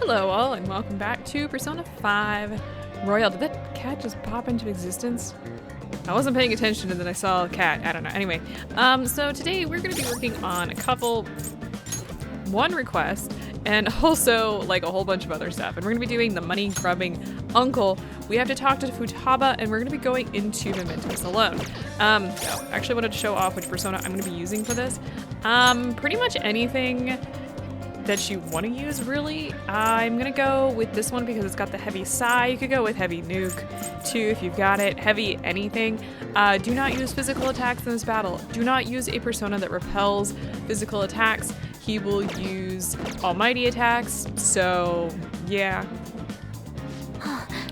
Hello all and welcome back to Persona 5 Royal. Did that cat just pop into existence? I wasn't paying attention and then I saw a cat. I don't know. Anyway, so today we're going to be working on one request and also like a whole bunch of other stuff. And we're going to be doing the money-grubbing uncle. We have to talk to Futaba and we're going to be going into Mementos alone. Actually wanted to show off which persona I'm going to be using for this. Pretty much anything that you want to use, really. I'm gonna go with this one because it's got the heavy Sai. You could go with heavy nuke too if you've got it. Heavy anything. Do not use physical attacks in this battle. Do not use a persona that repels physical attacks. He will use almighty attacks, so yeah.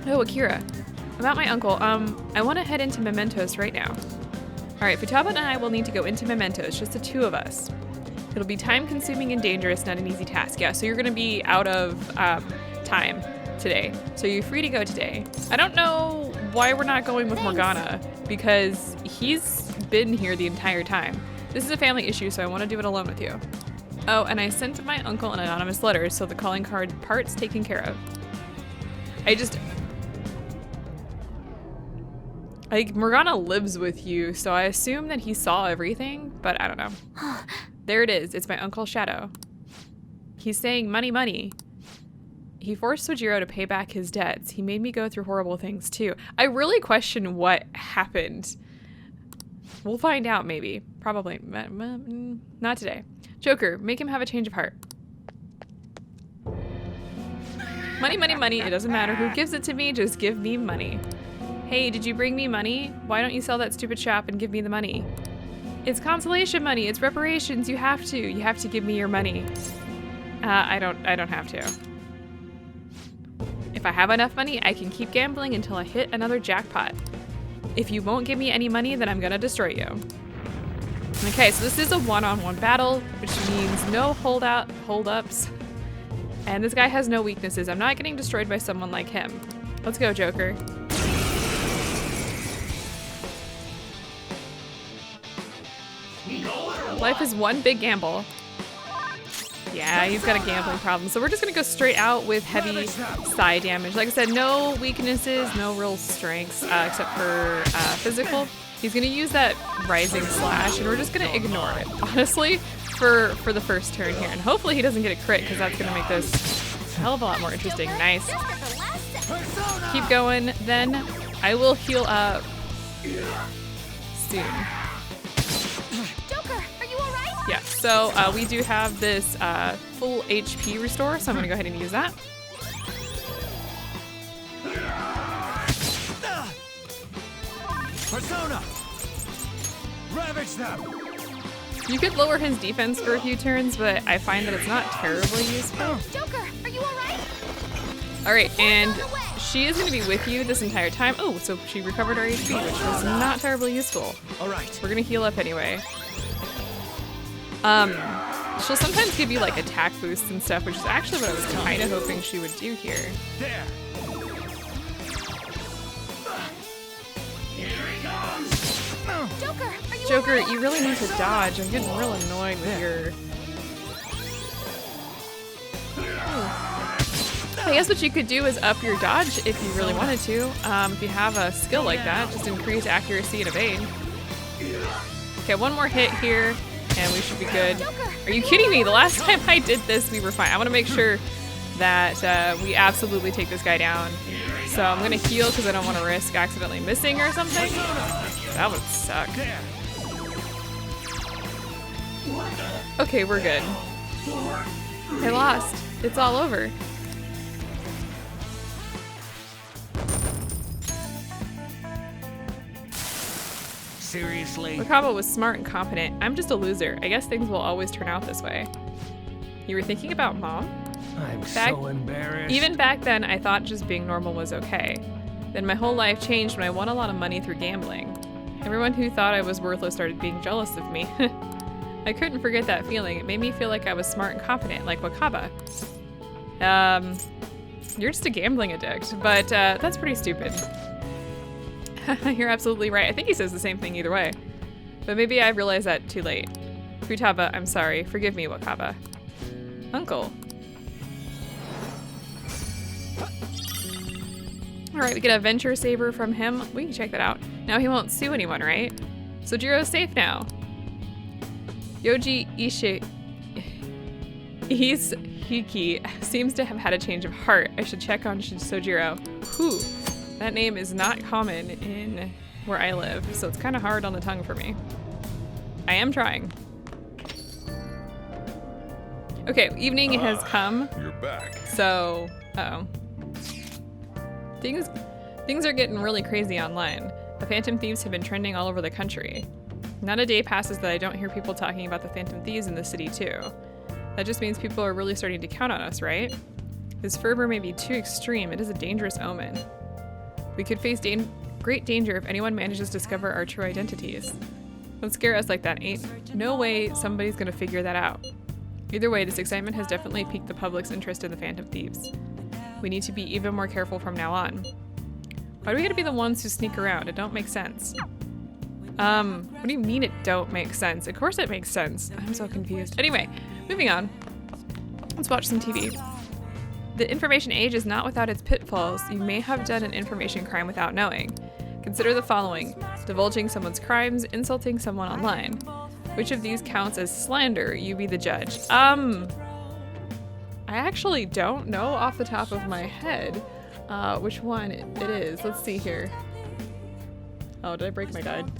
Oh, Akira. About my uncle, I want to head into Mementos right now. Alright, Futaba and I will need to go into Mementos, just the two of us. It'll be time-consuming and dangerous, not an easy task. Yeah, so you're gonna be out of time today. So you're free to go today. I don't know why we're not going with Morgana, because he's been here the entire time. This is a family issue, so I want to do it alone with you. Oh, and I sent my uncle an anonymous letter, so the calling card part's taken care of. Morgana lives with you, so I assume that he saw everything, but I don't know. There it is. It's my Uncle Shadow. He's saying money, money. He forced Sojiro to pay back his debts. He made me go through horrible things too. I really question what happened. We'll find out maybe. Probably. Not today. Joker, make him have a change of heart. Money, money, money. It doesn't matter who gives it to me. Just give me money. Hey, did you bring me money? Why don't you sell that stupid shop and give me the money? It's consolation money. It's reparations. You have to give me your money. I don't have to. If I have enough money, I can keep gambling until I hit another jackpot. If you won't give me any money, then I'm gonna destroy you. Okay, so this is a one-on-one battle, which means no hold-ups. And this guy has no weaknesses. I'm not getting destroyed by someone like him. Let's go, Joker. Life is one big gamble. Yeah, he's got a gambling problem. So we're just gonna go straight out with heavy Sai damage. Like I said, no weaknesses, no real strengths, except for physical. He's gonna use that rising slash and we're just gonna ignore it, honestly, for the first turn here. And hopefully he doesn't get a crit because that's gonna make this a hell of a lot more interesting. Nice. Keep going, then I will heal up soon. Yeah, so we do have this full HP restore, so I'm gonna go ahead and use that. Persona! Ravage them! You could lower his defense for a few turns, but I find that it's not terribly useful. Joker, are you alright? Alright, and she is gonna be with you this entire time. Oh, so she recovered her HP, which was not terribly useful. Alright. We're gonna heal up anyway. She'll sometimes give you like attack boosts and stuff, which is actually what I was kind of hoping she would do here. There. Here he comes. Joker, you really need to dodge. I'm getting real annoyed with your... I guess what you could do is up your dodge if you really wanted to. If you have a skill like that, just increase accuracy and evade. Okay, one more hit here. And we should be good. Are you kidding me? The last time I did this, we were fine. I want to make sure that we absolutely take this guy down. So I'm going to heal because I don't want to risk accidentally missing or something. That would suck. Okay, we're good. I lost. It's all over. Seriously? Wakaba was smart and competent. I'm just a loser. I guess things will always turn out this way. You were thinking about Mom? I'm so embarrassed. Even back then, I thought just being normal was okay. Then my whole life changed when I won a lot of money through gambling. Everyone who thought I was worthless started being jealous of me. I couldn't forget that feeling. It made me feel like I was smart and competent, like Wakaba. You're just a gambling addict, but that's pretty stupid. You're absolutely right. I think he says the same thing either way. But maybe I realized that too late. Futaba, I'm sorry. Forgive me, Wakaba. Uncle. All right, we get a venture saver from him. We can check that out. Now he won't sue anyone, right? Sojiro's safe now. Yoji Hiki seems to have had a change of heart. I should check on Sojiro. Whew, that name is not common in where I live, so it's kind of hard on the tongue for me. I am trying. Okay, evening has come. You're back. So, uh-oh. Things are getting really crazy online. The Phantom Thieves have been trending all over the country. Not a day passes that I don't hear people talking about the Phantom Thieves in the city too. That just means people are really starting to count on us, right? This fervor may be too extreme. It is a dangerous omen. We could face great danger if anyone manages to discover our true identities. Don't scare us like that. Ain't no way somebody's gonna figure that out. Either way, this excitement has definitely piqued the public's interest in the Phantom Thieves. We need to be even more careful from now on. Why do we gotta be the ones who sneak around? It don't make sense. What do you mean it don't make sense? Of course it makes sense. I'm so confused. Anyway, moving on. Let's watch some TV. The information age is not without its pitfalls. You may have done an information crime without knowing. Consider the following: divulging someone's crimes, insulting someone online. Which of these counts as slander? You be the judge. I actually don't know off the top of my head which one it is. Let's see here. Oh, did I break my guide?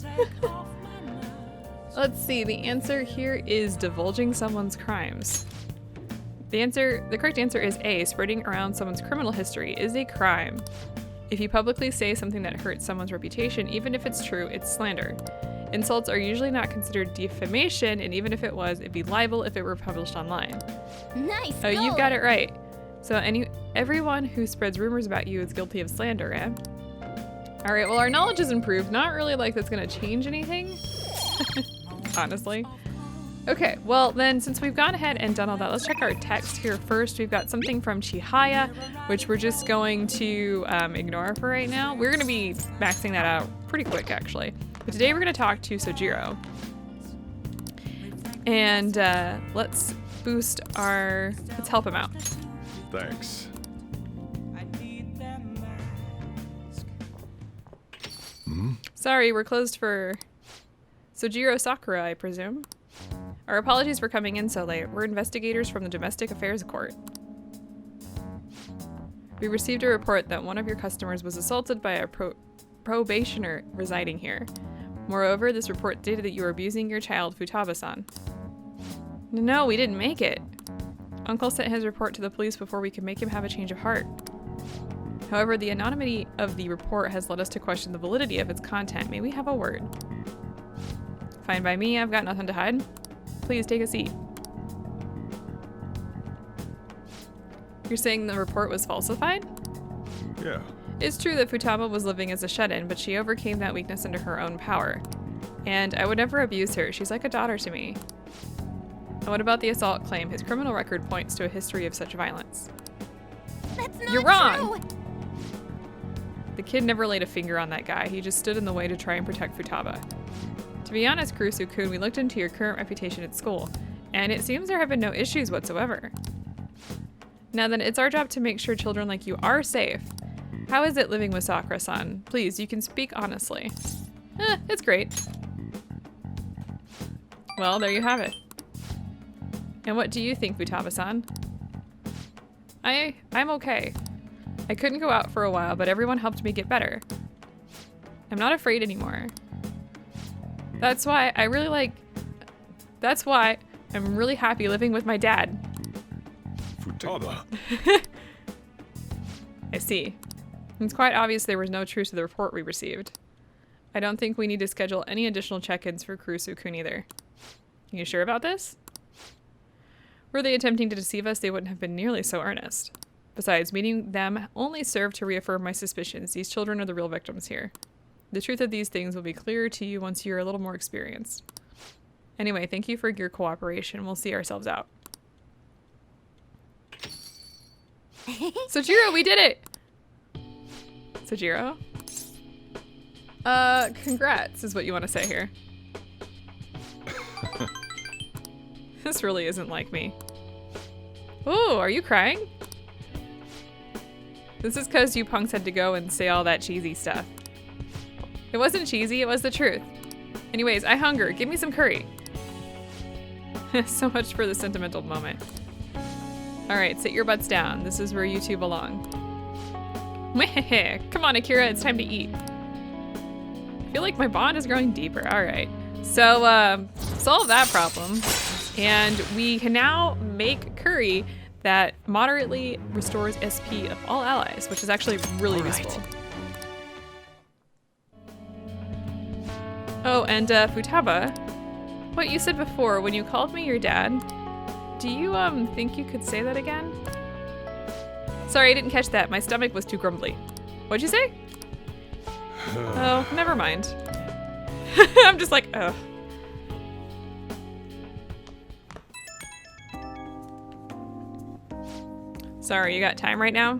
Let's see, the answer here is divulging someone's crimes. The correct answer is A, spreading around someone's criminal history is a crime. If you publicly say something that hurts someone's reputation, even if it's true, it's slander. Insults are usually not considered defamation, and even if it was, it'd be libel if it were published online. Nice. Oh, you've got it right. So everyone who spreads rumors about you is guilty of slander, eh? All right, well, our knowledge is improved. Not really like that's gonna change anything, honestly. Okay, well then, since we've gone ahead and done all that, let's check our text here first. We've got something from Chihaya, which we're just going to ignore for right now. We're gonna be maxing that out pretty quick, actually. But today we're gonna talk to Sojiro. And let's help him out. Thanks. Sorry, we're closed for Sojiro Sakura, I presume. Our apologies for coming in so late. We're investigators from the Domestic Affairs Court. We received a report that one of your customers was assaulted by a probationer residing here. Moreover, this report stated that you were abusing your child, Futaba-san. No, we didn't make it. Uncle sent his report to the police before we could make him have a change of heart. However, the anonymity of the report has led us to question the validity of its content. May we have a word? Fine by me, I've got nothing to hide. Please take a seat. You're saying the report was falsified? Yeah. It's true that Futaba was living as a shut-in, but she overcame that weakness under her own power. And I would never abuse her. She's like a daughter to me. And what about the assault claim? His criminal record points to a history of such violence. That's not You're wrong! true. The kid never laid a finger on that guy. He just stood in the way to try and protect Futaba. To be honest, Kurusu-kun, we looked into your current reputation at school, and it seems there have been no issues whatsoever. Now then, it's our job to make sure children like you are safe. How is it living with Sakura-san? Please, you can speak honestly. It's great. Well, there you have it. And what do you think, Futaba-san? I'm okay. I couldn't go out for a while, but everyone helped me get better. I'm not afraid anymore. That's why I'm really happy living with my dad. Futaba. I see. It's quite obvious there was no truth to the report we received. I don't think we need to schedule any additional check-ins for Kurusu-kun either. You sure about this? Were they attempting to deceive us, they wouldn't have been nearly so earnest. Besides, meeting them only served to reaffirm my suspicions. These children are the real victims here. The truth of these things will be clearer to you once you're a little more experienced. Anyway, thank you for your cooperation. We'll see ourselves out. Sojiro, we did it! Sojiro? Congrats is what you want to say here. This really isn't like me. Ooh, are you crying? This is because you punks had to go and say all that cheesy stuff. It wasn't cheesy, it was the truth. Anyways, I hunger. Give me some curry. So much for the sentimental moment. Alright, sit your butts down. This is where you two belong. Come on, Akira, it's time to eat. I feel like my bond is growing deeper. Alright. So, solve that problem. And we can now make curry that moderately restores SP of all allies, which is actually really useful. Oh, and Futaba, what you said before when you called me your dad, do you think you could say that again? Sorry, I didn't catch that. My stomach was too grumbly. What'd you say? Oh, never mind. I'm just like, ugh. Sorry, you got time right now?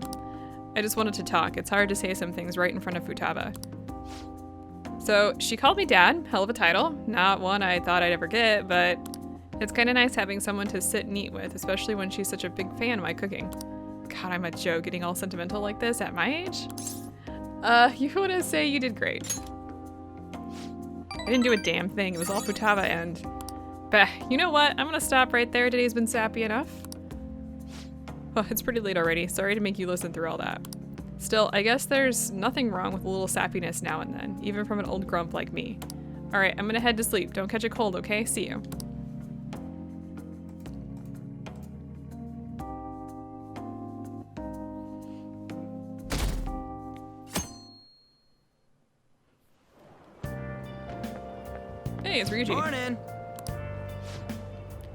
I just wanted to talk. It's hard to say some things right in front of Futaba. So she called me dad, hell of a title. Not one I thought I'd ever get, but it's kind of nice having someone to sit and eat with, especially when she's such a big fan of my cooking. God, I'm a joke getting all sentimental like this at my age. You want to say you did great. I didn't do a damn thing. It was all Futaba and... Bah, you know what? I'm gonna stop right there. Today's been sappy enough. Oh, it's pretty late already. Sorry to make you listen through all that. Still, I guess there's nothing wrong with a little sappiness now and then, even from an old grump like me. Alright, I'm gonna head to sleep. Don't catch a cold, okay? See you. Hey, it's Ryuji. Morning.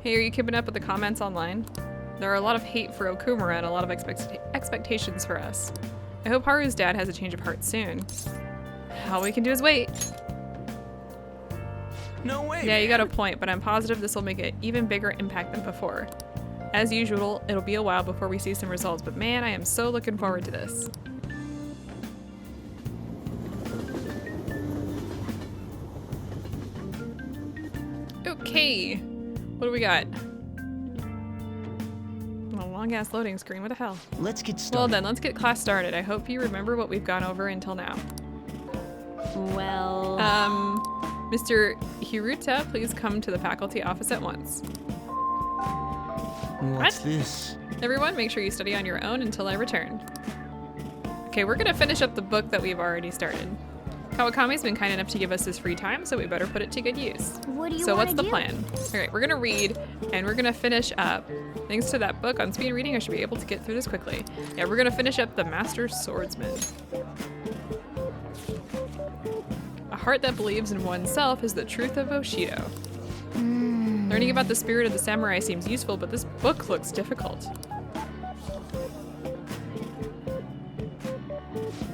Hey, are you keeping up with the comments online? There are a lot of hate for Okumura and a lot of expectations for us. I hope Haru's dad has a change of heart soon. All we can do is wait. No way. Yeah, you got a point, but I'm positive this will make an even bigger impact than before. As usual, it'll be a while before we see some results, but man, I am so looking forward to this. Okay, what do we got? A long-ass loading screen, what the hell? Let's get started. Well then, let's get class started. I hope you remember what we've gone over until now. Well... Mr. Hiruta, please come to the faculty office at once. What's What? this? Everyone, make sure you study on your own until I return. Okay, we're gonna finish up the book that we've already started. Kawakami's been kind enough to give us his free time, so we better put it to good use. What do you So want what's to the do? plan? All right, we're gonna read and we're gonna finish up. Thanks to that book on speed reading, I should be able to get through this quickly. Yeah, we're gonna finish up The Master Swordsman. A heart that believes in oneself is the truth of Bushido. Learning about the spirit of the samurai seems useful, but this book looks difficult.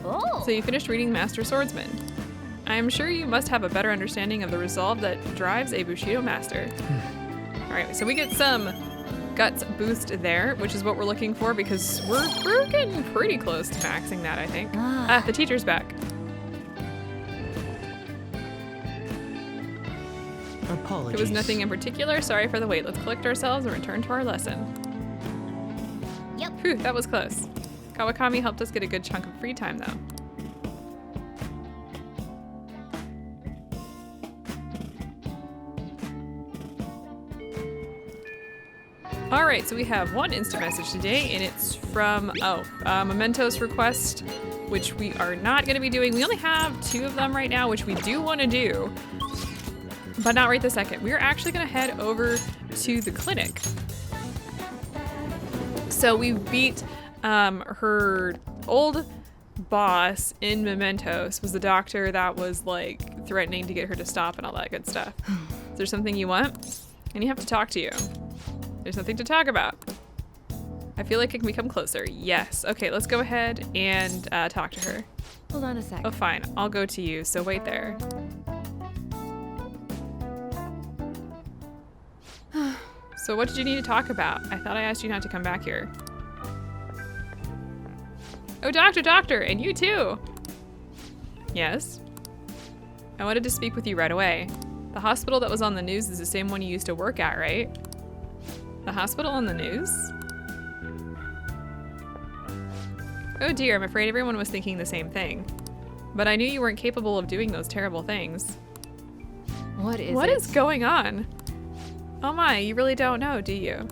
Oh! So you finished reading Master Swordsman. I am sure you must have a better understanding of the resolve that drives a Bushido master. Alright, so we get some guts boost there, which is what we're looking for because we're getting pretty close to maxing that, I think. Ah, the teacher's back. Apologies. It was nothing in particular. Sorry for the wait. Let's collect ourselves and return to our lesson. Yep. Phew, that was close. Kawakami helped us get a good chunk of free time, though. Alright, so we have one instant message today, and it's from, Mementos request, which we are not going to be doing. We only have 2 of them right now, which we do want to do, but not right this second. We're actually going to head over to the clinic. So we beat her old boss in Mementos, was the doctor that was like threatening to get her to stop and all that good stuff. Is there something you want? And you have to talk to you. There's nothing to talk about. I feel like it can become closer. Yes. Okay, let's go ahead and talk to her. Hold on a sec. Oh, fine. I'll go to you, so wait there. So what did you need to talk about? I thought I asked you not to come back here. Oh, doctor, and you too. Yes? I wanted to speak with you right away. The hospital that was on the news is the same one you used to work at, right? The hospital on the news? Oh dear, I'm afraid everyone was thinking the same thing. But I knew you weren't capable of doing those terrible things. What What is going on? Oh my, you really don't know, do you?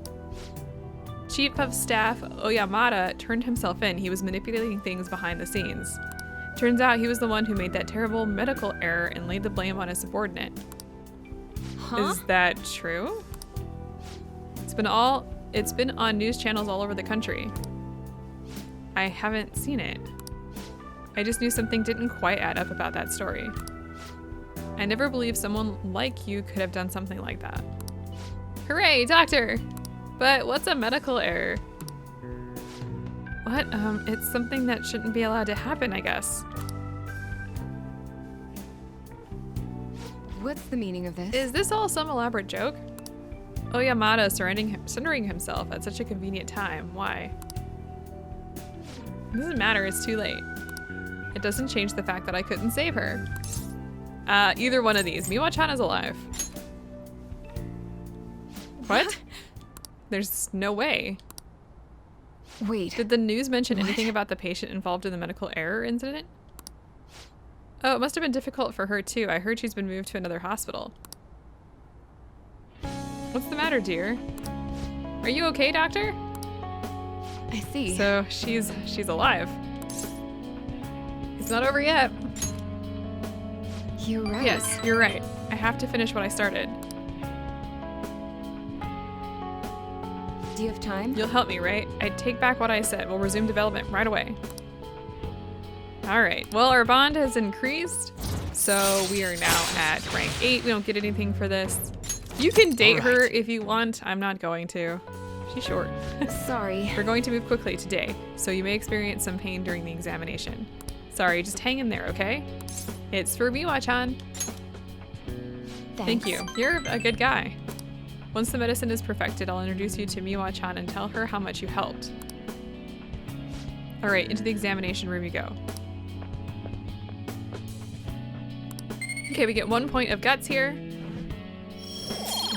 Chief of Staff Oyamada turned himself in. He was manipulating things behind the scenes. Turns out he was the one who made that terrible medical error and laid the blame on his subordinate. Huh? Is that true? It's been on news channels all over the country. I haven't seen it. I just knew something didn't quite add up about that story. I never believed someone like you could have done something like that. Hooray, doctor! But what's a medical error? What? It's something that shouldn't be allowed to happen, I guess. What's the meaning of this? Is this all some elaborate joke? Oyamada surrendering himself at such a convenient time. Why? It doesn't matter, it's too late. It doesn't change the fact that I couldn't save her. Either one of these. Miwa-chan is alive. What? There's no way. Wait. Did the news mention What? anything about the patient involved in the medical error incident? Oh, it must have been difficult for her too. I heard she's been moved to another hospital. What's the matter, dear? Are you okay, doctor? I see. So she's alive. It's not over yet. You're right. Yes, you're right. I have to finish what I started. Do you have time? You'll help me, right? I take back what I said. We'll resume development right away. All right. Well, our bond has increased, so we are now at rank 8. We don't get anything for this. You can date her if you want. I'm not going to. She's short. Sorry. We're going to move quickly today, so you may experience some pain during the examination. Sorry, just hang in there, okay? It's for Miwa-chan. Thank you. You're a good guy. Once the medicine is perfected, I'll introduce you to Miwa-chan and tell her how much you helped. All right, into the examination room you go. Okay, we get 1 point of guts here.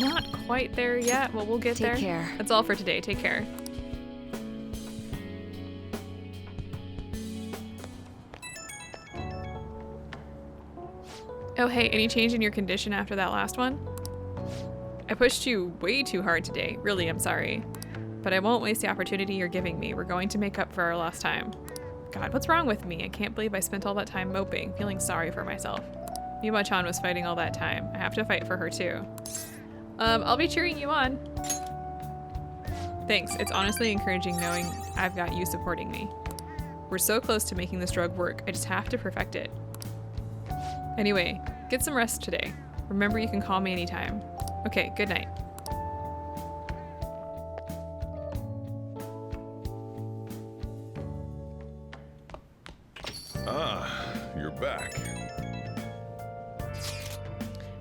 Not quite there yet. Well, we'll get there. Take care. That's all for today. Take care. Oh, hey, any change in your condition after that last one? I pushed you way too hard today. Really, I'm sorry. But I won't waste the opportunity you're giving me. We're going to make up for our lost time. God, what's wrong with me? I can't believe I spent all that time moping, feeling sorry for myself. Miwa-chan was fighting all that time. I have to fight for her too. I'll be cheering you on. Thanks. It's honestly encouraging knowing I've got you supporting me. We're so close to making this drug work. I just have to perfect it. Anyway, get some rest today. Remember, you can call me anytime. Okay, good night. Ah, you're back.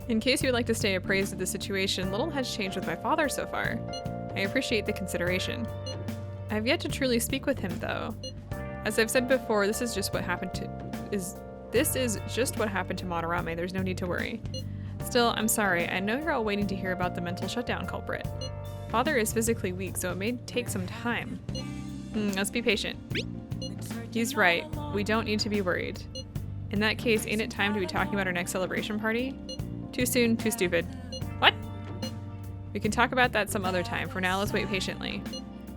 In case you would like to stay appraised of the situation, little has changed with my father so far. I appreciate the consideration. I have yet to truly speak with him, though. As I've said before, this is just what happened to Madarame. There's no need to worry. Still, I'm sorry. I know you're all waiting to hear about the mental shutdown culprit. Father is physically weak, so it may take some time. Let's be patient. He's right. We don't need to be worried. In that case, ain't it time to be talking about our next celebration party? Too soon, too stupid. What? We can talk about that some other time. For now, let's wait patiently.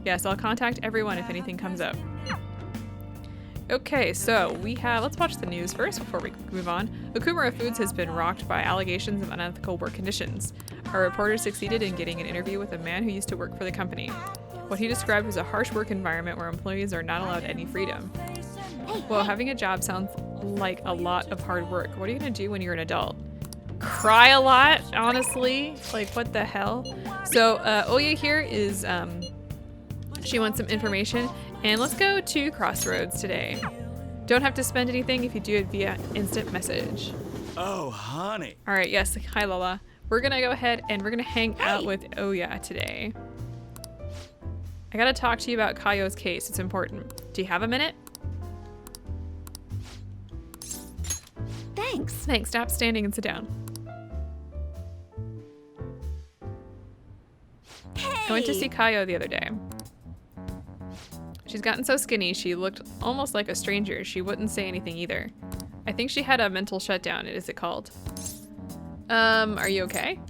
Yes, I'll contact everyone if anything comes up. Okay, so let's watch the news first before we move on. Okumura Foods has been rocked by allegations of unethical work conditions. Our reporter succeeded in getting an interview with a man who used to work for the company. What he described was a harsh work environment where employees are not allowed any freedom. Well, having a job sounds like a lot of hard work. What are you gonna do when you're an adult? Cry a lot, honestly. Like, what the hell? So, Oya here is, she wants some information. And let's go to Crossroads today. Don't have to spend anything if you do it via instant message. Oh, honey. All right, yes, hi Lola. We're gonna go ahead and we're gonna hang out with Oya today. I gotta talk to you about Kayo's case, it's important. Do you have a minute? Thanks, stop standing and sit down. I went to see Kayo the other day. She's gotten so skinny, she looked almost like a stranger. She wouldn't say anything either. I think she had a mental shutdown, is it called? Are you okay?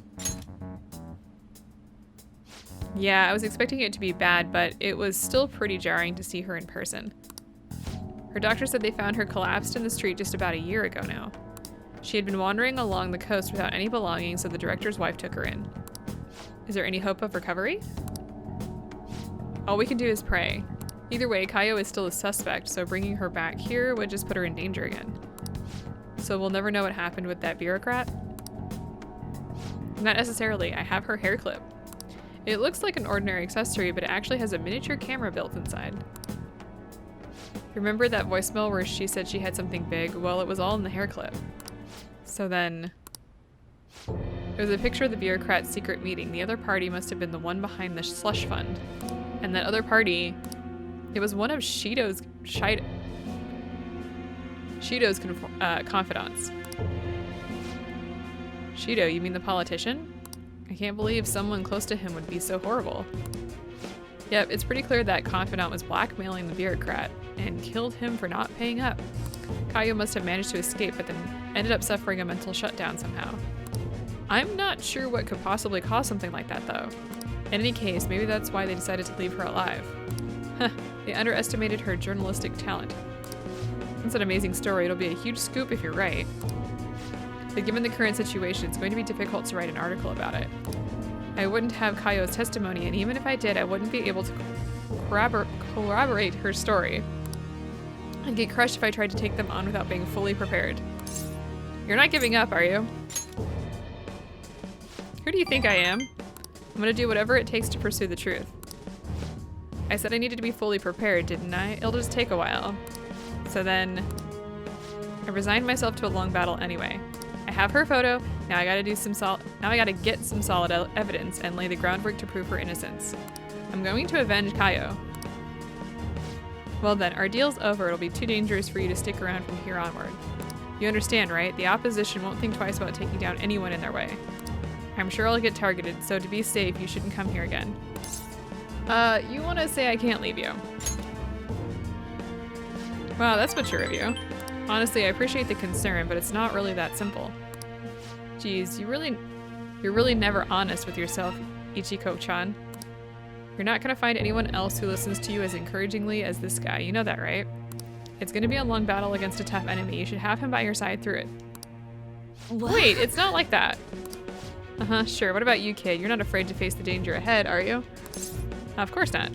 Yeah, I was expecting it to be bad, but it was still pretty jarring to see her in person. Her doctor said they found her collapsed in the street just about a year ago now. She had been wandering along the coast without any belongings, so the director's wife took her in. Is there any hope of recovery? All we can do is pray. Either way, Kaio is still a suspect, so bringing her back here would just put her in danger again. So we'll never know what happened with that bureaucrat? Not necessarily. I have her hair clip. It looks like an ordinary accessory, but it actually has a miniature camera built inside. Remember that voicemail where she said she had something big? Well, it was all in the hair clip. So then... There was a picture of the bureaucrat's secret meeting. The other party must have been the one behind the slush fund. And that other party... It was one of Shido's confidants. Shido, you mean the politician? I can't believe someone close to him would be so horrible. Yep, it's pretty clear that confidant was blackmailing the bureaucrat and killed him for not paying up. Kaio must have managed to escape, but then ended up suffering a mental shutdown somehow. I'm not sure what could possibly cause something like that, though. In any case, maybe that's why they decided to leave her alive. They underestimated her journalistic talent. It's an amazing story. It'll be a huge scoop if you're right. But given the current situation, it's going to be difficult to write an article about it. I wouldn't have Kaio's testimony, and even if I did, I wouldn't be able to corroborate her story. I'd get crushed if I tried to take them on without being fully prepared. You're not giving up, are you? Who do you think I am? I'm gonna do whatever it takes to pursue the truth. I said I needed to be fully prepared, didn't I? It'll just take a while. So then, I resigned myself to a long battle anyway. I have her photo. Now I gotta get some solid evidence and lay the groundwork to prove her innocence. I'm going to avenge Kaio. Well then, our deal's over. It'll be too dangerous for you to stick around from here onward. You understand, right? The opposition won't think twice about taking down anyone in their way. I'm sure I'll get targeted, so to be safe, you shouldn't come here again. You want to say I can't leave you. Wow, that's mature of you. Honestly, I appreciate the concern, but it's not really that simple. Geez, you're really never honest with yourself, Ichiko-chan. You're not gonna find anyone else who listens to you as encouragingly as this guy. You know that, right? It's gonna be a long battle against a tough enemy. You should have him by your side through it. What? Wait, it's not like that. Uh-huh, sure. What about you, kid? You're not afraid to face the danger ahead, are you? Of course not.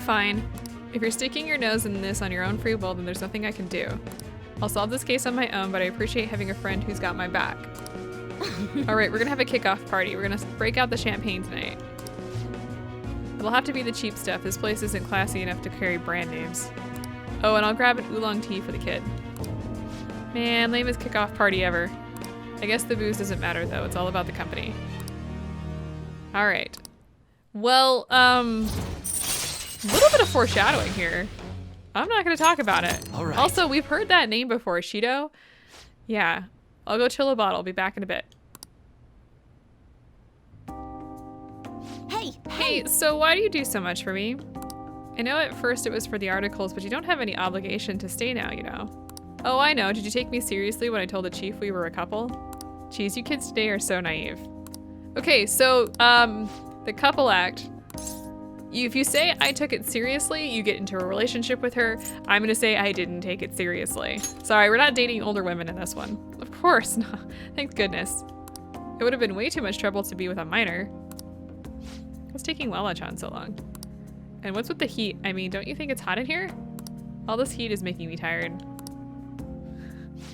Fine. If you're sticking your nose in this on your own free will, then there's nothing I can do. I'll solve this case on my own, but I appreciate having a friend who's got my back. Alright, we're gonna have a kickoff party. We're gonna break out the champagne tonight. It'll have to be the cheap stuff. This place isn't classy enough to carry brand names. Oh, and I'll grab an oolong tea for the kid. Man, lamest kickoff party ever. I guess the booze doesn't matter though. It's all about the company. Alright. Well, little bit of foreshadowing here. I'm not gonna talk about it. All right. Also, we've heard that name before, Shido. Yeah. I'll go chill a bottle. I'll be back in a bit. Hey, so why do you do so much for me? I know at first it was for the articles, but you don't have any obligation to stay now, you know. Oh, I know. Did you take me seriously when I told the chief we were a couple? Jeez, you kids today are so naive. Okay, so, the couple act. If you say I took it seriously, you get into a relationship with her. I'm gonna say I didn't take it seriously. Sorry, we're not dating older women in this one. Of course not. Thank goodness. It would have been way too much trouble to be with a minor. What's taking Lala-chan so long? And what's with the heat? I mean, don't you think it's hot in here? All this heat is making me tired.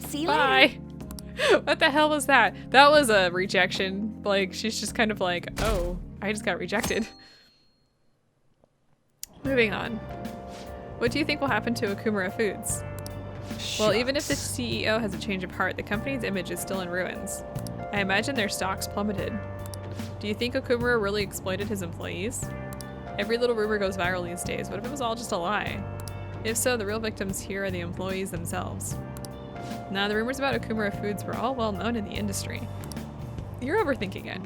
See you Bye. What the hell was that? That was a rejection. Like, she's just kind of like, oh, I just got rejected. Moving on. What do you think will happen to Okumura Foods? Well, even if the CEO has a change of heart, the company's image is still in ruins. I imagine their stocks plummeted. Do you think Okumura really exploited his employees? Every little rumor goes viral these days. What if it was all just a lie? If so, the real victims here are the employees themselves. Now, the rumors about Okumura Foods were all well known in the industry. You're overthinking it.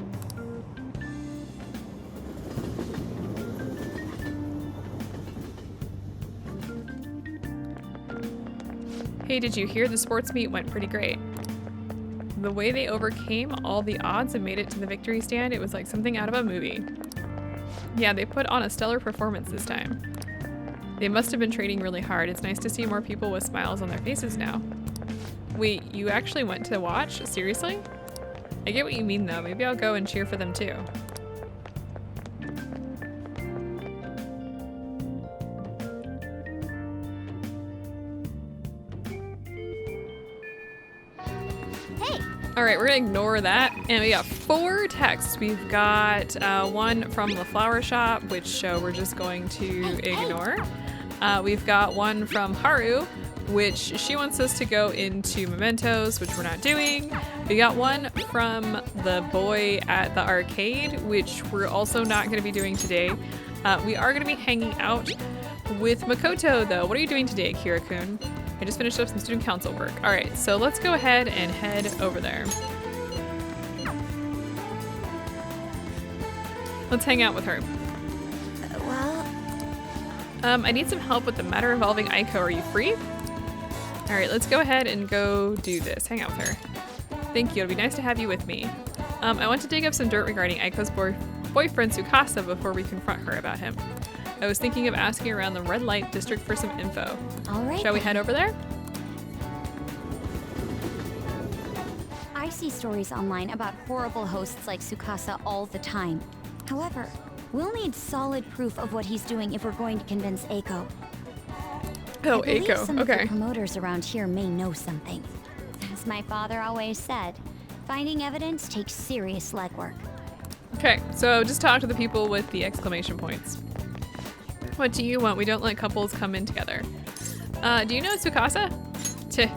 Hey, did you hear the sports meet went pretty great? The way they overcame all the odds and made it to the victory stand, it was like something out of a movie. Yeah, they put on a stellar performance this time. They must have been training really hard. It's nice to see more people with smiles on their faces now. Wait, you actually went to watch? Seriously? I get what you mean though. Maybe I'll go and cheer for them too. All right, we're gonna ignore that. And we got 4 texts. We've got one from the flower shop, which we're just going to ignore. We've got one from Haru, which she wants us to go into mementos, which we're not doing. We got one from the boy at the arcade, which we're also not gonna be doing today. We are gonna be hanging out with Makoto though. What are you doing today, Kira-kun? I just finished up some student council work. All right, so let's go ahead and head over there. Let's hang out with her. Well, I need some help with the matter involving Aiko. Are you free? All right, let's go ahead and go do this. Hang out with her. Thank you. It'll be nice to have you with me. I want to dig up some dirt regarding Aiko's boyfriend Tsukasa before we confront her about him. I was thinking of asking around the red light district for some info. all right. Shall we head over there? I see stories online about horrible hosts like Tsukasa all the time. However, we'll need solid proof of what he's doing if we're going to convince Aiko. Oh, I believe Aiko. some of Okay. the promoters around here may know something. As my father always said, finding evidence takes serious legwork. Okay, so just talk to the people with the exclamation points. What do you want? We don't let couples come in together. Do you know Tsukasa? Tch.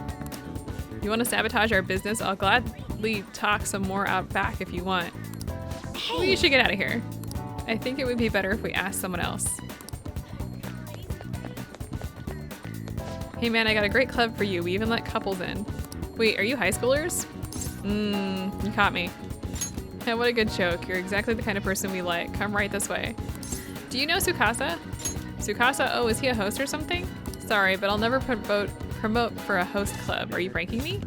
You want to sabotage our business? I'll gladly talk some more out back if you want. Hey, We should get out of here. I think it would be better if we asked someone else. Hey man, I got a great club for you. We even let couples in. Wait, are you high schoolers? You caught me. Yeah, what a good joke. You're exactly the kind of person we like. Come right this way. Do you know Tsukasa? Tsukasa? Oh, is he a host or something? Sorry, but I'll never promote for a host club. Are you pranking me?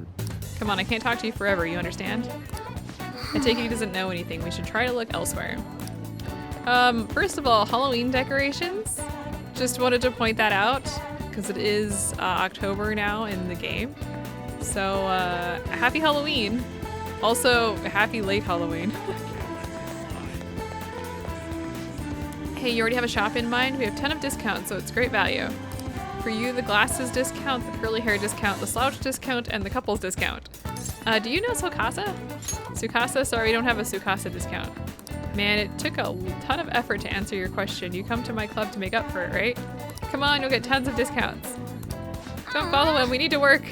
Come on, I can't talk to you forever, you understand? I take it he doesn't know anything. We should try to look elsewhere. First of all, Halloween decorations. Just wanted to point that out because it is October now in the game. So, happy Halloween. Also, happy late Halloween. Hey, you already have a shop in mind? We have a ton of discounts, so it's great value. For you, the glasses discount, the curly hair discount, the slouch discount, and the couples discount. Do you know Tsukasa? Tsukasa? Sorry, we don't have a Tsukasa discount. Man, it took a ton of effort to answer your question. You come to my club to make up for it, right? Come on, you'll get tons of discounts. Don't follow him, we need to work.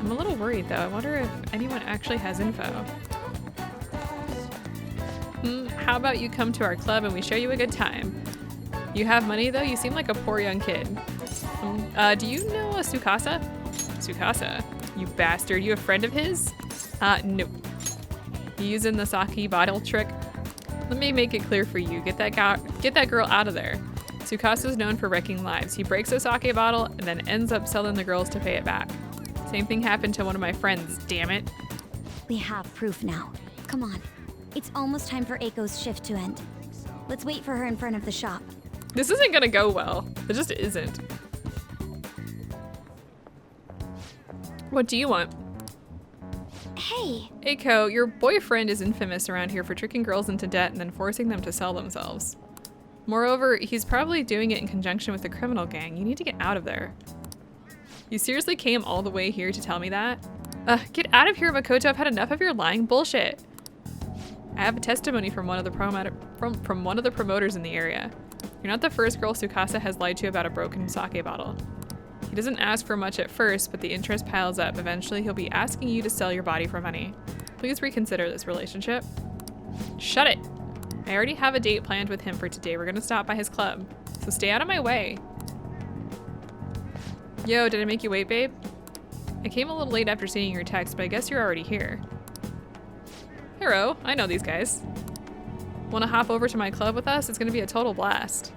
I'm a little worried though. I wonder if anyone actually has info. How about you come to our club and we show you a good time? You have money though? You seem like a poor young kid. Do you know a Tsukasa? Tsukasa? You bastard. You a friend of his? No. You using the sake bottle trick? Let me make it clear for you. Get that girl out of there. Tsukasa's known for wrecking lives. He breaks a sake bottle and then ends up selling the girls to pay it back. Same thing happened to one of my friends, damn it. we have proof now. Come on. It's almost time for Aiko's shift to end. Let's wait for her in front of the shop. This isn't gonna go well. It just isn't. What do you want? Hey, Aiko, your boyfriend is infamous around here for tricking girls into debt and then forcing them to sell themselves. Moreover, he's probably doing it in conjunction with the criminal gang. You need to get out of there. You seriously came all the way here to tell me that? Get out of here, Makoto. I've had enough of your lying bullshit. I have a testimony from one of the promoters in the area. You're not the first girl Tsukasa has lied to about a broken sake bottle. He doesn't ask for much at first, but the interest piles up. Eventually, he'll be asking you to sell your body for money. Please reconsider this relationship. Shut it. I already have a date planned with him for today. We're gonna stop by his club, so stay out of my way. Yo, did I make you wait, babe? I came a little late after seeing your text, but I guess you're already here. Hero, I know these guys. Wanna hop over to my club with us? It's gonna be a total blast.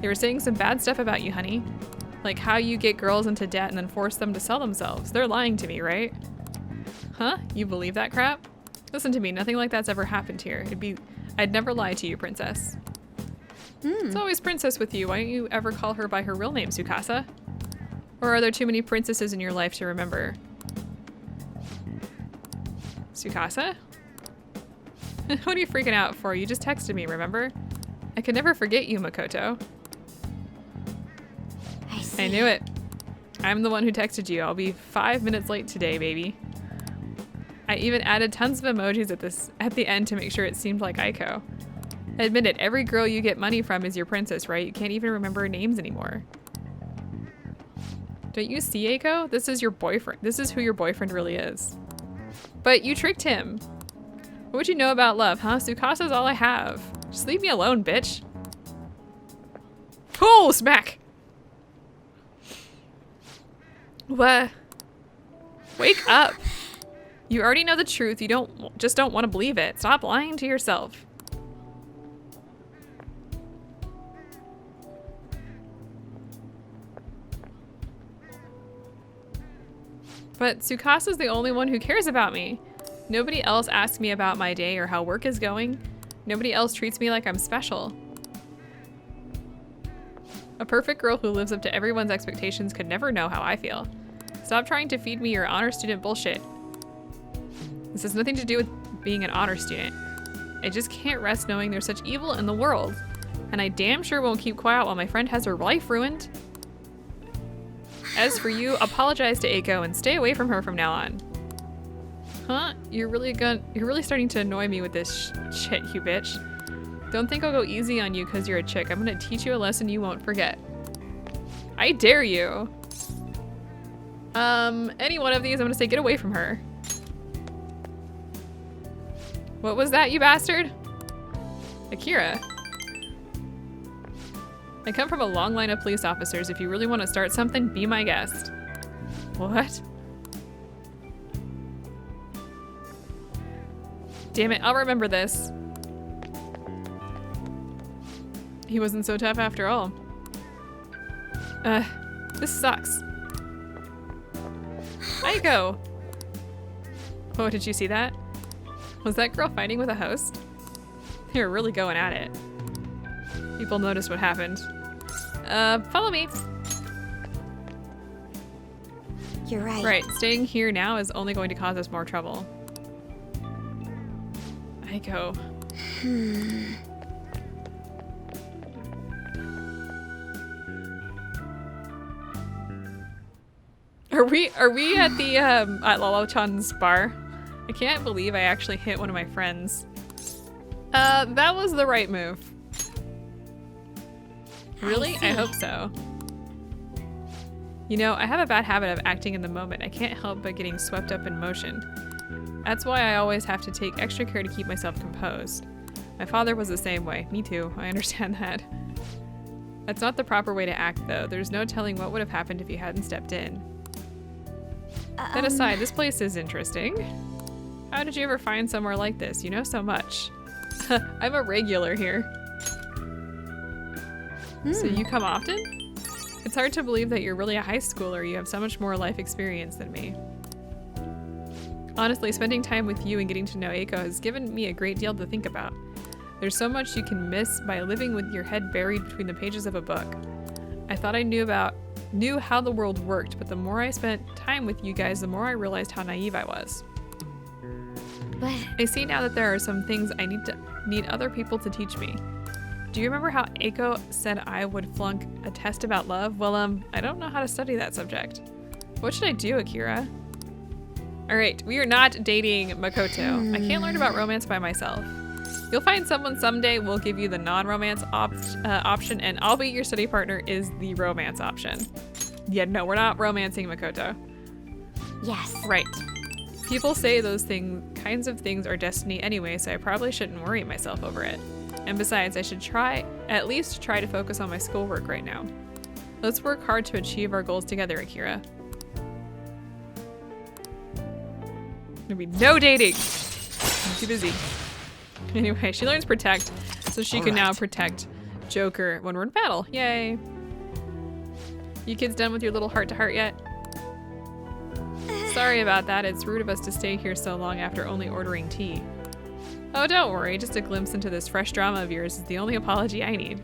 They were saying some bad stuff about you, honey. Like how you get girls into debt and then force them to sell themselves. They're lying to me, right? Huh? You believe that crap? Listen to me, nothing like that's ever happened here. I'd never lie to you, princess. It's always princess with you. Why don't you ever call her by her real name, Tsukasa? Or are there too many princesses in your life to remember? Tsukasa? What are you freaking out for? You just texted me, remember? I could never forget you, Makoto. I knew it. I'm the one who texted you. I'll be 5 minutes late today, baby. I even added tons of emojis at the end to make sure it seemed like Aiko. Admit it, every girl you get money from is your princess, right? You can't even remember names anymore. Don't you see, Aiko? This is your boyfriend. This is who your boyfriend really is. But you tricked him. What would you know about love, huh? Tsukasa's all I have. Just leave me alone, bitch. Oh, smack! What? Wake up. You already know the truth. You just don't want to believe it. Stop lying to yourself. But Tsukasa's the only one who cares about me. Nobody else asks me about my day or how work is going. Nobody else treats me like I'm special. A perfect girl who lives up to everyone's expectations could never know how I feel. Stop trying to feed me your honor student bullshit. This has nothing to do with being an honor student. I just can't rest knowing there's such evil in the world. And I damn sure won't keep quiet while my friend has her life ruined. As for you, apologize to Aiko and stay away from her from now on. Huh? You're really starting to annoy me with this shit, you bitch. Don't think I'll go easy on you because you're a chick. I'm gonna teach you a lesson you won't forget. I dare you. Any one of these, I'm gonna say get away from her. What was that, you bastard? Akira. I come from a long line of police officers. If you really want to start something, be my guest. What? Damn it, I'll remember this. He wasn't so tough after all. This sucks. Aiko! Oh, did you see that? Was that girl fighting with a host? They were really going at it. People noticed what happened. Follow me. You're right. Right, staying here now is only going to cause us more trouble. Aiko. Are we at the at Lalo-chan's bar? I can't believe I actually hit one of my friends. That was the right move. Really? I hope so. You know, I have a bad habit of acting in the moment. I can't help but getting swept up in motion. That's why I always have to take extra care to keep myself composed. My father was the same way. Me too. I understand that. That's not the proper way to act, though. There's no telling what would have happened if you hadn't stepped in. That aside, this place is interesting. How did you ever find somewhere like this? You know so much. I'm a regular here. So you come often? It's hard to believe that you're really a high schooler. You have so much more life experience than me. Honestly, spending time with you and getting to know Aiko has given me a great deal to think about. There's so much you can miss by living with your head buried between the pages of a book. I thought I knew how the world worked, but the more I spent time with you guys, the more I realized how naive I was. But I see now that there are some things I need other people to teach me. Do you remember how Aiko said I would flunk a test about love? Well, I don't know how to study that subject. What should I do, Akira? Alright, we are not dating Makoto. I can't learn about romance by myself. You'll find someone someday. We'll give you the non-romance option, and I'll be your study partner is the romance option. Yeah, no, we're not romancing Makoto. yes. Right. People say those kinds of things are destiny anyway, so I probably shouldn't worry myself over it. And besides, I should at least try to focus on my schoolwork right now. Let's work hard to achieve our goals together, Akira. There'll be no dating. I'm too busy. Anyway, she learns protect, so she can now protect Joker when we're in battle. Yay. You kids done with your little heart-to-heart yet? Sorry about that. It's rude of us to stay here so long after only ordering tea. Oh, don't worry. Just a glimpse into this fresh drama of yours is the only apology I need.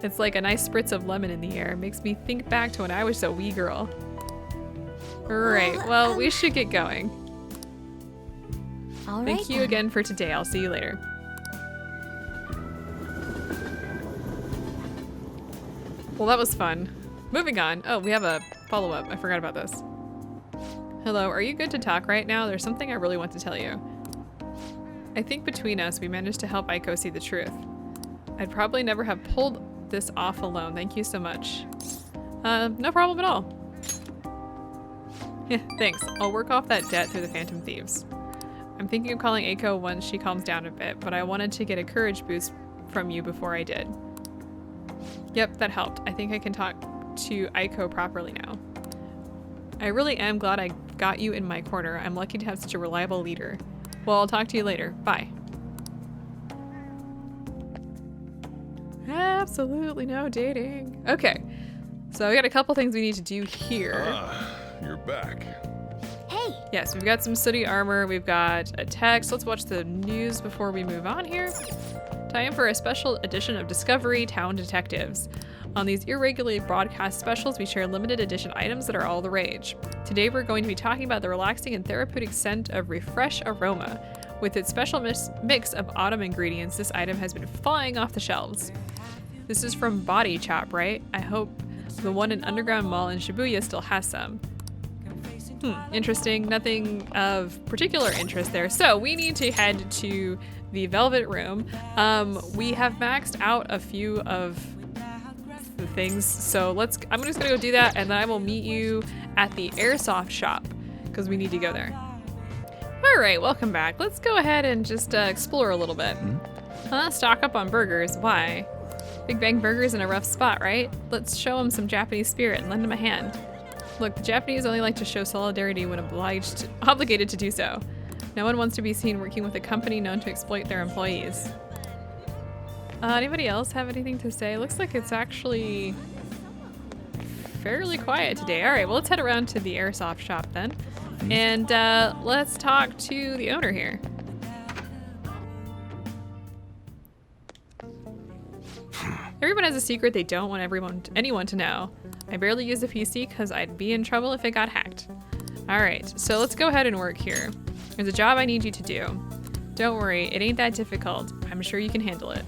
It's like a nice spritz of lemon in the air. It makes me think back to when I was a wee girl. Right. Well, we should get going. All right. Thank you again for today. I'll see you later. Well, that was fun. Moving on. Oh, we have a follow-up. I forgot about this. Hello, are you good to talk right now? There's something I really want to tell you. I think between us, we managed to help Aiko see the truth. I'd probably never have pulled this off alone. Thank you so much. No problem at all. Yeah, thanks. I'll work off that debt through the Phantom Thieves. I'm thinking of calling Aiko once she calms down a bit, but I wanted to get a courage boost from you before I did. Yep, that helped. I think I can talk to Aiko properly now. I really am glad I got you in my corner. I'm lucky to have such a reliable leader. Well, I'll talk to you later. Bye. Absolutely no dating. Okay, so we got a couple things we need to do here. You're back. Hey. Yes, we've got some sooty armor. We've got a text. Let's watch the news before we move on here. Time for a special edition of Discovery Town Detectives. On these irregularly broadcast specials, we share limited edition items that are all the rage. Today we're going to be talking about the relaxing and therapeutic scent of Refresh Aroma. With its special mix of autumn ingredients, this item has been flying off the shelves. This is from Body Chop, right? I hope the one in Underground Mall in Shibuya still has some. Interesting. Nothing of particular interest there. So we need to head to the Velvet Room. We have maxed out a few of the things, so I'm just gonna go do that, and then I will meet you at the airsoft shop because we need to go there. All right, welcome back. Let's go ahead and just explore a little bit. Stock up on burgers. Why? Big Bang Burger's in a rough spot, right? Let's show them some Japanese spirit and lend them a hand. Look, the Japanese only like to show solidarity when obligated to do so. No one wants to be seen working with a company known to exploit their employees. Anybody else have anything to say? Looks like it's actually fairly quiet today. All right, well, let's head around to the airsoft shop then. And let's talk to the owner here. Everyone has a secret they don't want anyone to know. I barely use the PC because I'd be in trouble if it got hacked. All right, so let's go ahead and work here. There's a job I need you to do. Don't worry, it ain't that difficult. I'm sure you can handle it.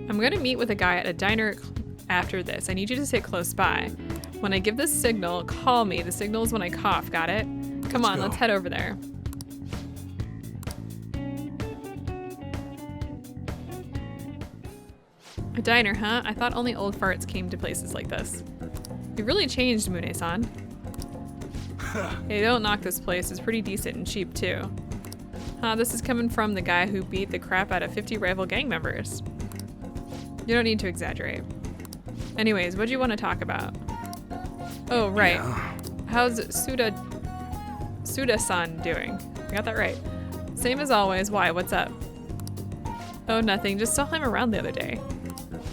I'm gonna meet with a guy at a diner after this. I need you to sit close by. When I give this signal, call me. The signal is when I cough, got it? Come on, let's head over there. A diner, huh? I thought only old farts came to places like this. You've really changed, Mune-san. Hey, don't knock this place. It's pretty decent and cheap, too. This is coming from the guy who beat the crap out of 50 rival gang members. You don't need to exaggerate. Anyways, what do you want to talk about? Oh, right. How's Suda-san doing? I got that right. Same as always. Why? What's up? Oh, nothing. Just saw him around the other day.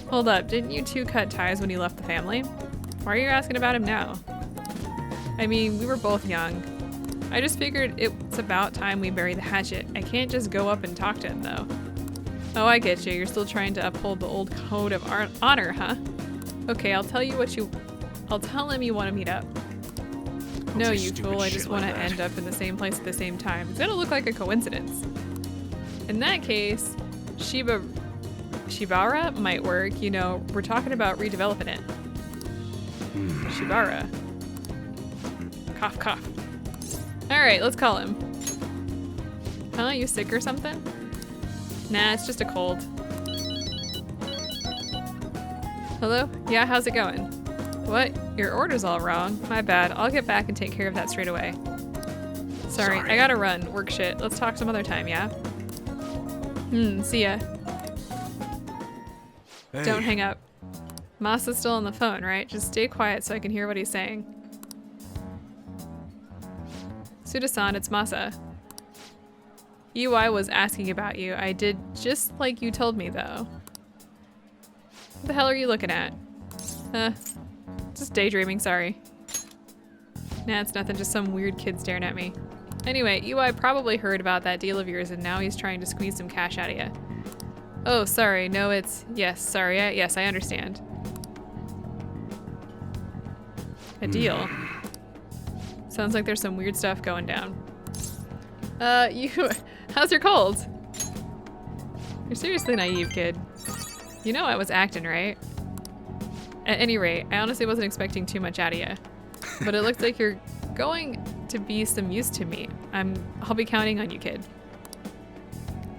Hold up. Didn't you two cut ties when you left the family? Why are you asking about him now? I mean, we were both young. I just figured it's about time we bury the hatchet. I can't just go up and talk to him, though. Oh, I get you. You're still trying to uphold the old code of honor, huh? Okay, I'll tell him you want to meet up. No, you fool. I just want to end up in the same place at the same time. It's gonna look like a coincidence. In that case, Shibara might work. You know, we're talking about redeveloping it. Shibara. Cough, cough. All right, let's call him. Huh? You sick or something? Nah, it's just a cold. Hello? Yeah, how's it going? What? Your order's all wrong. My bad. I'll get back and take care of that straight away. Sorry, I gotta run. Work shit. Let's talk some other time, yeah? See ya. Hey. Don't hang up. Masa's still on the phone, right? Just stay quiet so I can hear what he's saying. Suda-san, it's Masa. UI was asking about you. I did just like you told me, though. What the hell are you looking at? Just daydreaming, sorry. Nah, it's nothing, just some weird kid staring at me. Anyway, UI probably heard about that deal of yours and now he's trying to squeeze some cash out of you. Oh, sorry, no, it's... Yes, sorry, yes, I understand. A deal. Sounds like there's some weird stuff going down. How's your cold? You're seriously naive, kid. You know I was acting, right? At any rate, I honestly wasn't expecting too much out of you. But it looks like you're going to be some use to me. I'll be counting on you, kid.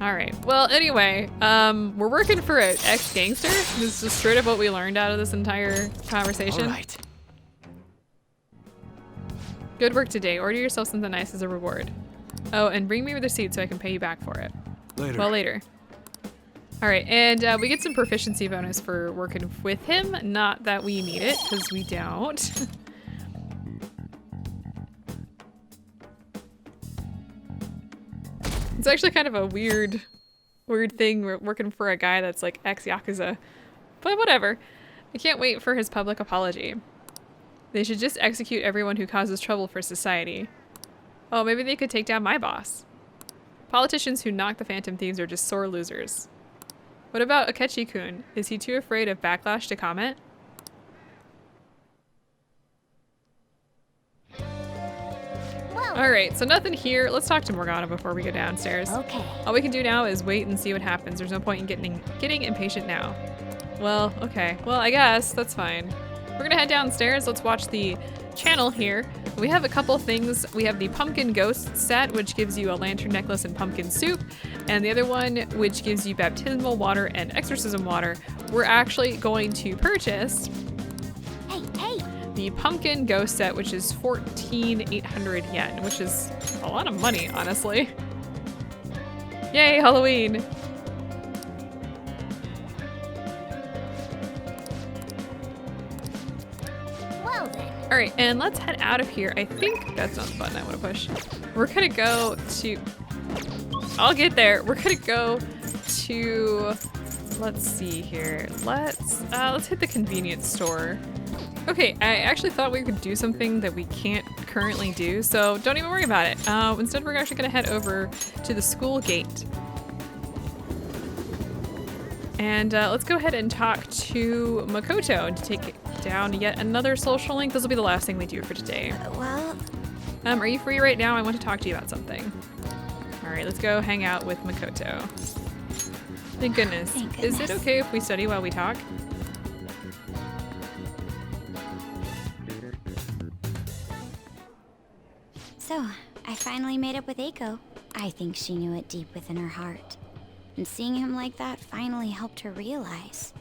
Alright, well anyway, we're working for an ex-gangster. This is straight up what we learned out of this entire conversation. Alright. Good work today. Order yourself something nice as a reward. Oh, and bring me the receipt so I can pay you back for it. Later. Well, later. Alright, and we get some proficiency bonus for working with him. Not that we need it, because we don't. It's actually kind of a weird thing working for a guy that's like ex-Yakuza. But whatever. I can't wait for his public apology. They should just execute everyone who causes trouble for society. Oh, maybe they could take down my boss. Politicians who knock the Phantom Thieves are just sore losers. What about Akechi-kun? Is he too afraid of backlash to comment? Alright, so nothing here. Let's talk to Morgana before we go downstairs. Okay. All we can do now is wait and see what happens. There's no point in getting impatient now. Well, okay. Well, I guess that's fine. We're gonna head downstairs. Let's watch the channel here. We have a couple things. We have the Pumpkin Ghost set, which gives you a lantern necklace and pumpkin soup, and the other one, which gives you baptismal water and exorcism water. We're actually going to purchase the Pumpkin Ghost set, which is 14,800 yen, which is a lot of money, honestly. Yay, Halloween! Well then. Alright, and let's head out of here. I think that's not the button I want to push. We're gonna go to... I'll get there. We're gonna go to... Let's see here. Let's hit the convenience store. Okay, I actually thought we could do something that we can't currently do, so don't even worry about it. Instead, we're actually gonna head over to the school gate. And let's go ahead and talk to Makoto to take down yet another social link. This will be the last thing we do for today. Well... Are you free right now? I want to talk to you about something. Alright, let's go hang out with Makoto. Thank goodness. Thank Is goodness. it okay if we study while we talk? So, I finally made up with Eiko. I think she knew it deep within her heart. And seeing him like that finally helped her realize.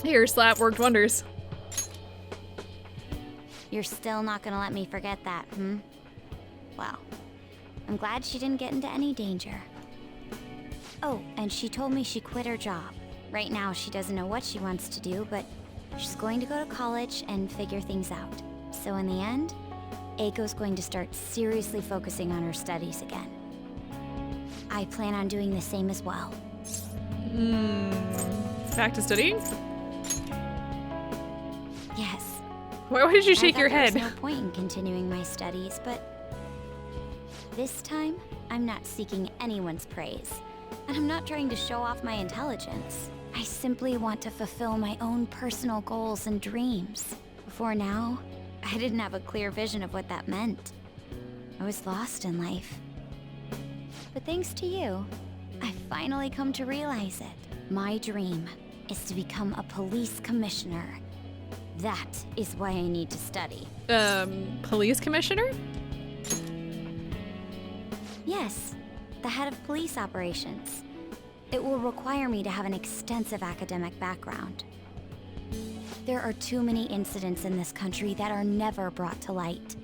Here, slap worked wonders. You're still not gonna let me forget that, hmm? Well, I'm glad she didn't get into any danger. Oh, and she told me she quit her job. Right now, she doesn't know what she wants to do, but she's going to go to college and figure things out. So in the end, Eiko's going to start seriously focusing on her studies again. I plan on doing the same as well. Back to studying? Yes. Why did you I shake thought your there head? was no point in continuing my studies, but this time, I'm not seeking anyone's praise. And I'm not trying to show off my intelligence. I simply want to fulfill my own personal goals and dreams. Before now, I didn't have a clear vision of what that meant. I was lost in life. But thanks to you, I finally come to realize it. My dream is to become a police commissioner. That is why I need to study. Police commissioner? Yes, the head of police operations. It will require me to have an extensive academic background. There are too many incidents in this country that are never brought to light.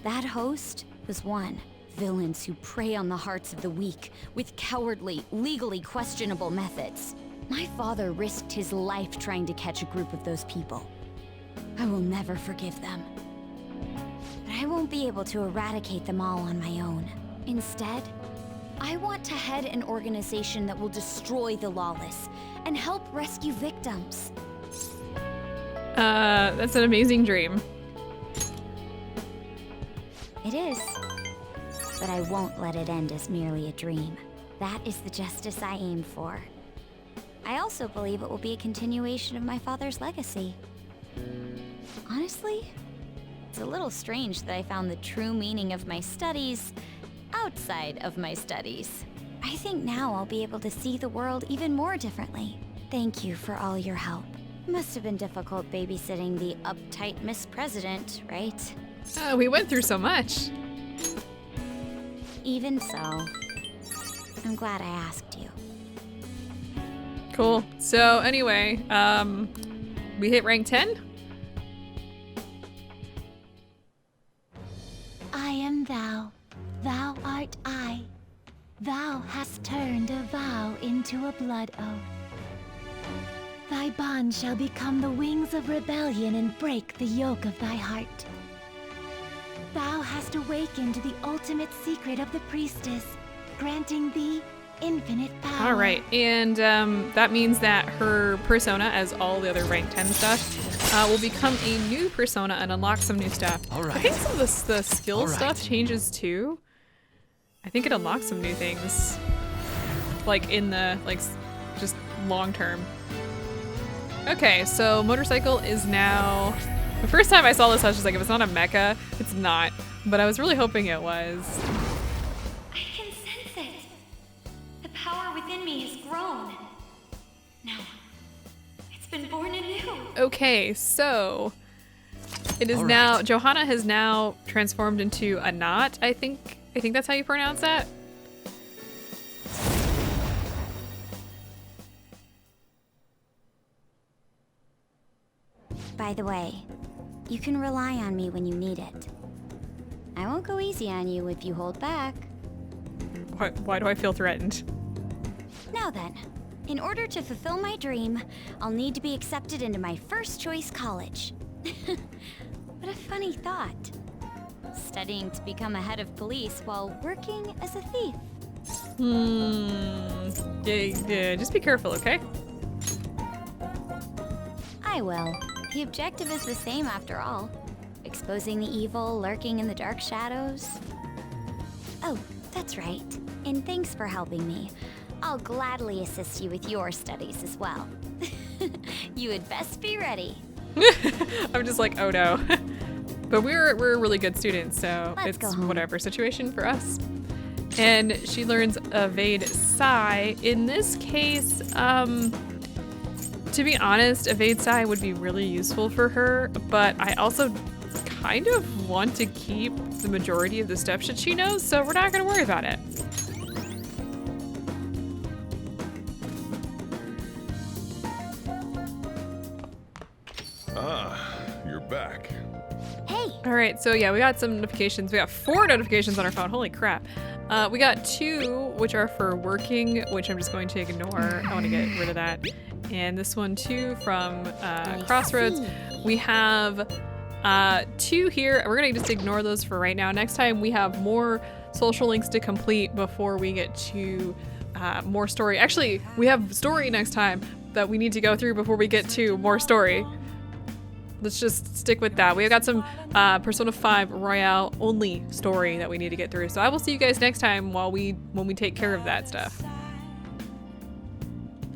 That host was one. Villains who prey on the hearts of the weak with cowardly, legally questionable methods. My father risked his life trying to catch a group of those people. I will never forgive them. But I won't be able to eradicate them all on my own. Instead, I want to head an organization that will destroy the lawless and help rescue victims. That's an amazing dream. It is. But I won't let it end as merely a dream. That is the justice I aim for. I also believe it will be a continuation of my father's legacy. Honestly, it's a little strange that I found the true meaning of my studies outside of my studies. I think now I'll be able to see the world even more differently. Thank you for all your help. Must have been difficult babysitting the uptight Miss President, right? We went through so much. Even so, I'm glad I asked you. Cool. So anyway, we hit rank 10. I am thou, thou art I. Thou hast turned a vow into a blood oath. Thy bond shall become the wings of rebellion and break the yoke of thy heart. Thou hast awakened the ultimate secret of the priestess, granting thee infinite power. All right, and that means that her persona, as all the other rank 10 stuff, will become a new persona and unlock some new stuff. All right. I think some of the skill All right. stuff changes too. I think it unlocks some new things, like in the just long term. Okay, so motorcycle is now. The first time I saw this, I was just like, if it's not a mecha, it's not. But I was really hoping it was. I can sense it. The power within me has grown. No, it's been born anew. Okay, so it is All now. right. Johanna has now transformed into a knot. I think that's how you pronounce that. By the way, you can rely on me when you need it. I won't go easy on you if you hold back. Why do I feel threatened? Now then, in order to fulfill my dream, I'll need to be accepted into my first choice college. What a funny thought. Studying to become a head of police while working as a thief. Yeah, just be careful, okay? I will. The objective is the same after all. Exposing the evil lurking in the dark shadows. Oh, that's right. And thanks for helping me. I'll gladly assist you with your studies as well. You had best be ready. I'm just like, oh no. But we're really good students, so Let's go it's home. whatever situation for us. And she learns Evade Psi. In this case, to be honest, Evade Psi would be really useful for her, but I also kind of want to keep the majority of the stuff that she knows, so we're not gonna worry about it. You're back. Hey, All right, so yeah, we got some notifications. We got 4 notifications on our phone. Holy crap. We got 2, which are for working, which I'm just going to ignore. I want to get rid of that. And this one too from Crossroads. We have 2 here. We're going to just ignore those for right now. Next time we have more social links to complete before we get to more story. Actually, we have story next time that we need to go through before we get to more story. Let's just stick with that. We've got some Persona 5 Royale only story that we need to get through. So I will see you guys next time when we take care of that stuff.